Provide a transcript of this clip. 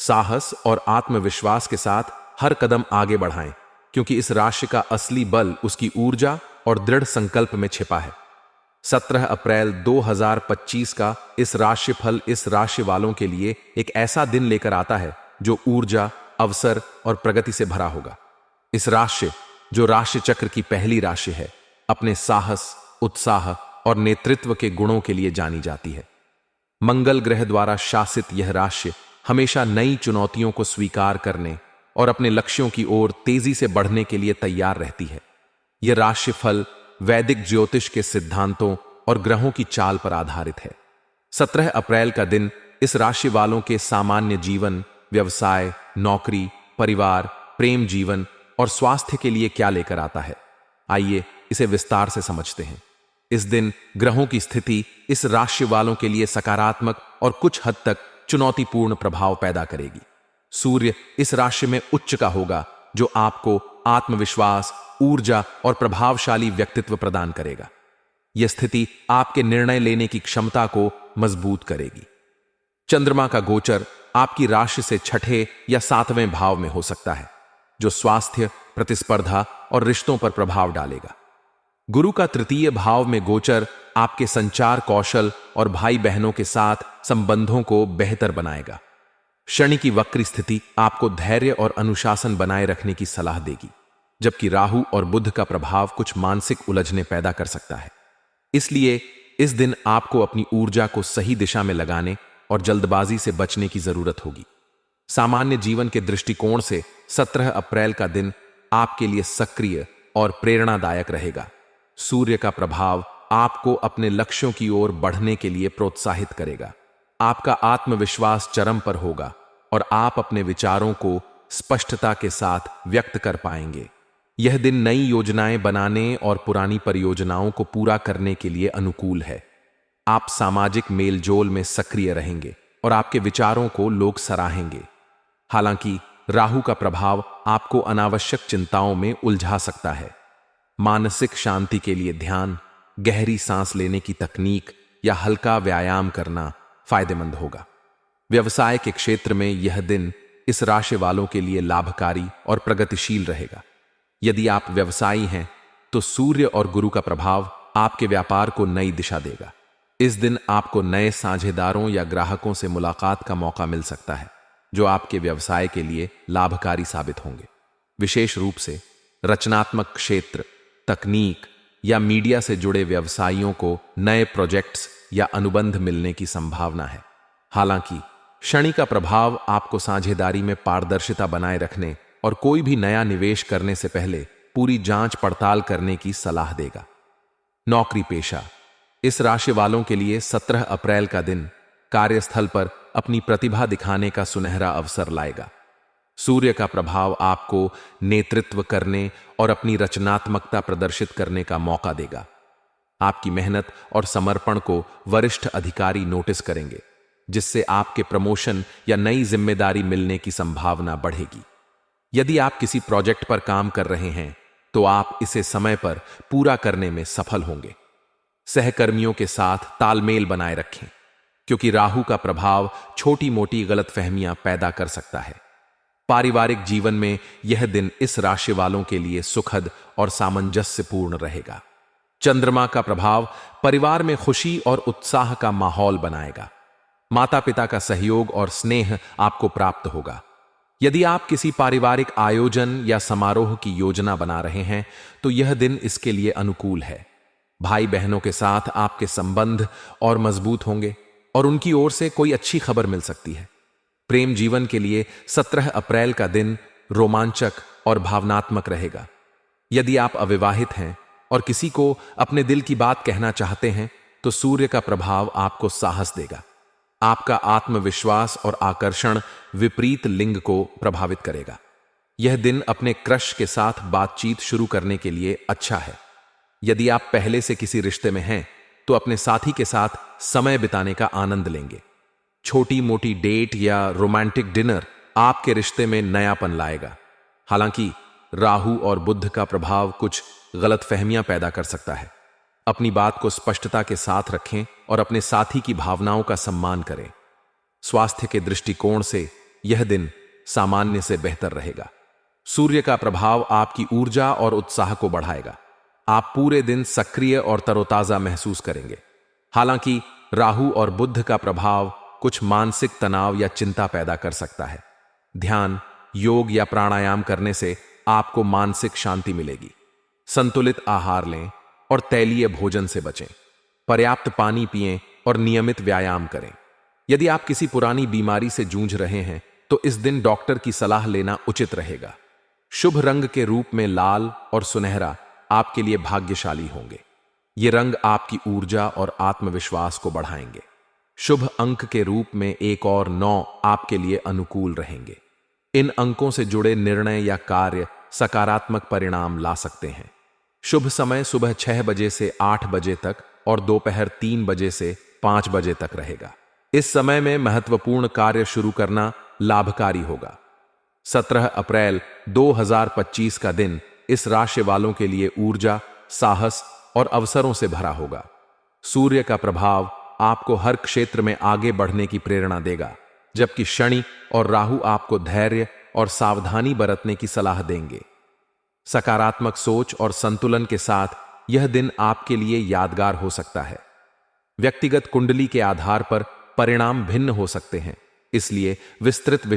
साहस और आत्मविश्वास के साथ हर कदम आगे बढ़ाएं, क्योंकि इस राशि का असली बल उसकी ऊर्जा और दृढ़ संकल्प में छिपा है। 17 अप्रैल 2025 का इस राशिफल इस राशि वालों के लिए एक ऐसा दिन लेकर आता है जो ऊर्जा, अवसर और प्रगति से भरा होगा। इस राशि, जो राशि चक्र की पहली राशि है, अपने साहस, उत्साह और नेतृत्व के गुणों के लिए जानी जाती है। मंगल ग्रह द्वारा शासित यह राशि हमेशा नई चुनौतियों को स्वीकार करने और अपने लक्ष्यों की ओर तेजी से बढ़ने के लिए तैयार रहती है। यह राशिफल वैदिक ज्योतिष के सिद्धांतों और ग्रहों की चाल पर आधारित है। 17 अप्रैल का दिन इस राशि वालों के सामान्य जीवन, व्यवसाय, नौकरी, परिवार, प्रेम जीवन और स्वास्थ्य के लिए क्या लेकर आता है, आइए इसे विस्तार से समझते हैं। इस दिन ग्रहों की स्थिति इस राशि वालों के लिए सकारात्मक और कुछ हद तक चुनौतीपूर्ण प्रभाव पैदा करेगी। सूर्य इस राशि में उच्च का होगा, जो आपको आत्मविश्वास, ऊर्जा और प्रभावशाली व्यक्तित्व प्रदान करेगा। यह स्थिति आपके निर्णय लेने की क्षमता को मजबूत करेगी। चंद्रमा का गोचर आपकी राशि से छठे या 7वें भाव में हो सकता है, जो स्वास्थ्य, प्रतिस्पर्धा और रिश्तों पर प्रभाव डालेगा। गुरु का तृतीय भाव में गोचर आपके संचार कौशल और भाई बहनों के साथ संबंधों को बेहतर बनाएगा। शनि की वक्री स्थिति आपको धैर्य और अनुशासन बनाए रखने की सलाह देगी, जबकि राहु और बुध का प्रभाव कुछ मानसिक उलझने पैदा कर सकता है। इसलिए इस दिन आपको अपनी ऊर्जा को सही दिशा में लगाने और जल्दबाजी से बचने की जरूरत होगी। सामान्य जीवन के दृष्टिकोण से 17 अप्रैल का दिन आपके लिए सक्रिय और प्रेरणादायक रहेगा। सूर्य का प्रभाव आपको अपने लक्ष्यों की ओर बढ़ने के लिए प्रोत्साहित करेगा। आपका आत्मविश्वास चरम पर होगा और आप अपने विचारों को स्पष्टता के साथ व्यक्त कर पाएंगे। यह दिन नई योजनाएं बनाने और पुरानी परियोजनाओं को पूरा करने के लिए अनुकूल है। आप सामाजिक मेलजोल में सक्रिय रहेंगे और आपके विचारों को लोग सराहेंगे। हालांकि राहु का प्रभाव आपको अनावश्यक चिंताओं में उलझा सकता है। मानसिक शांति के लिए ध्यान, गहरी सांस लेने की तकनीक या हल्का व्यायाम करना फायदेमंद होगा। व्यवसाय के क्षेत्र में यह दिन इस राशि वालों के लिए लाभकारी और प्रगतिशील रहेगा। यदि आप व्यवसायी हैं तो सूर्य और गुरु का प्रभाव आपके व्यापार को नई दिशा देगा। इस दिन आपको नए साझेदारों या ग्राहकों से मुलाकात का मौका मिल सकता है, जो आपके व्यवसाय के लिए लाभकारी साबित होंगे। विशेष रूप से रचनात्मक क्षेत्र, तकनीक या मीडिया से जुड़े व्यवसायियों को नए प्रोजेक्ट्स या अनुबंध मिलने की संभावना है। हालांकि शनि का प्रभाव आपको साझेदारी में पारदर्शिता बनाए रखने और कोई भी नया निवेश करने से पहले पूरी जांच पड़ताल करने की सलाह देगा। नौकरी पेशा, इस राशि वालों के लिए 17 अप्रैल का दिन कार्यस्थल पर अपनी प्रतिभा दिखाने का सुनहरा अवसर लाएगा। सूर्य का प्रभाव आपको नेतृत्व करने और अपनी रचनात्मकता प्रदर्शित करने का मौका देगा। आपकी मेहनत और समर्पण को वरिष्ठ अधिकारी नोटिस करेंगे, जिससे आपके प्रमोशन या नई जिम्मेदारी मिलने की संभावना बढ़ेगी। यदि आप किसी प्रोजेक्ट पर काम कर रहे हैं तो आप इसे समय पर पूरा करने में सफल होंगे। सहकर्मियों के साथ तालमेल बनाए रखें, क्योंकि राहु का प्रभाव छोटी मोटी गलतफहमियां पैदा कर सकता है। पारिवारिक जीवन में यह दिन इस राशि वालों के लिए सुखद और सामंजस्यपूर्ण रहेगा। चंद्रमा का प्रभाव परिवार में खुशी और उत्साह का माहौल बनाएगा। माता पिता का सहयोग और स्नेह आपको प्राप्त होगा। यदि आप किसी पारिवारिक आयोजन या समारोह की योजना बना रहे हैं तो यह दिन इसके लिए अनुकूल है। भाई बहनों के साथ आपके संबंध और मजबूत होंगे और उनकी ओर से कोई अच्छी खबर मिल सकती है। प्रेम जीवन के लिए 17 अप्रैल का दिन रोमांचक और भावनात्मक रहेगा। यदि आप अविवाहित हैं और किसी को अपने दिल की बात कहना चाहते हैं तो सूर्य का प्रभाव आपको साहस देगा। आपका आत्मविश्वास और आकर्षण विपरीत लिंग को प्रभावित करेगा। यह दिन अपने क्रश के साथ बातचीत शुरू करने के लिए अच्छा है। यदि आप पहले से किसी रिश्ते में हैं तो अपने साथी के साथ समय बिताने का आनंद लेंगे। छोटी मोटी डेट या रोमांटिक डिनर आपके रिश्ते में नयापन लाएगा। हालांकि राहु और बुध का प्रभाव कुछ गलतफहमियां पैदा कर सकता है। अपनी बात को स्पष्टता के साथ रखें और अपने साथी की भावनाओं का सम्मान करें। स्वास्थ्य के दृष्टिकोण से यह दिन सामान्य से बेहतर रहेगा। सूर्य का प्रभाव आपकी ऊर्जा और उत्साह को बढ़ाएगा। आप पूरे दिन सक्रिय और तरोताजा महसूस करेंगे। हालांकि राहु और बुध का प्रभाव कुछ मानसिक तनाव या चिंता पैदा कर सकता है। ध्यान, योग या प्राणायाम करने से आपको मानसिक शांति मिलेगी। संतुलित आहार लें और तैलीय भोजन से बचें। पर्याप्त पानी पिएं और नियमित व्यायाम करें। यदि आप किसी पुरानी बीमारी से जूझ रहे हैं तो इस दिन डॉक्टर की सलाह लेना उचित रहेगा। शुभ रंग के रूप में लाल और सुनहरा आपके लिए भाग्यशाली होंगे। ये रंग आपकी ऊर्जा और आत्मविश्वास को बढ़ाएंगे। शुभ अंक के रूप में 1 और 9 आपके लिए अनुकूल रहेंगे। इन अंकों से जुड़े निर्णय या कार्य सकारात्मक परिणाम ला सकते हैं। शुभ समय सुबह 6 बजे से 8 बजे तक और दोपहर 3 बजे से 5 बजे तक रहेगा। इस समय में महत्वपूर्ण कार्य शुरू करना लाभकारी होगा। 17 अप्रैल 2025 का दिन इस राशि वालों के लिए ऊर्जा, साहस और अवसरों से भरा होगा। सूर्य का प्रभाव आपको हर क्षेत्र में आगे बढ़ने की प्रेरणा देगा, जबकि शनि और राहु आपको धैर्य और सावधानी बरतने की सलाह देंगे। सकारात्मक सोच और संतुलन के साथ यह दिन आपके लिए यादगार हो सकता है। व्यक्तिगत कुंडली के आधार पर परिणाम भिन्न हो सकते हैं, इसलिए विस्तृत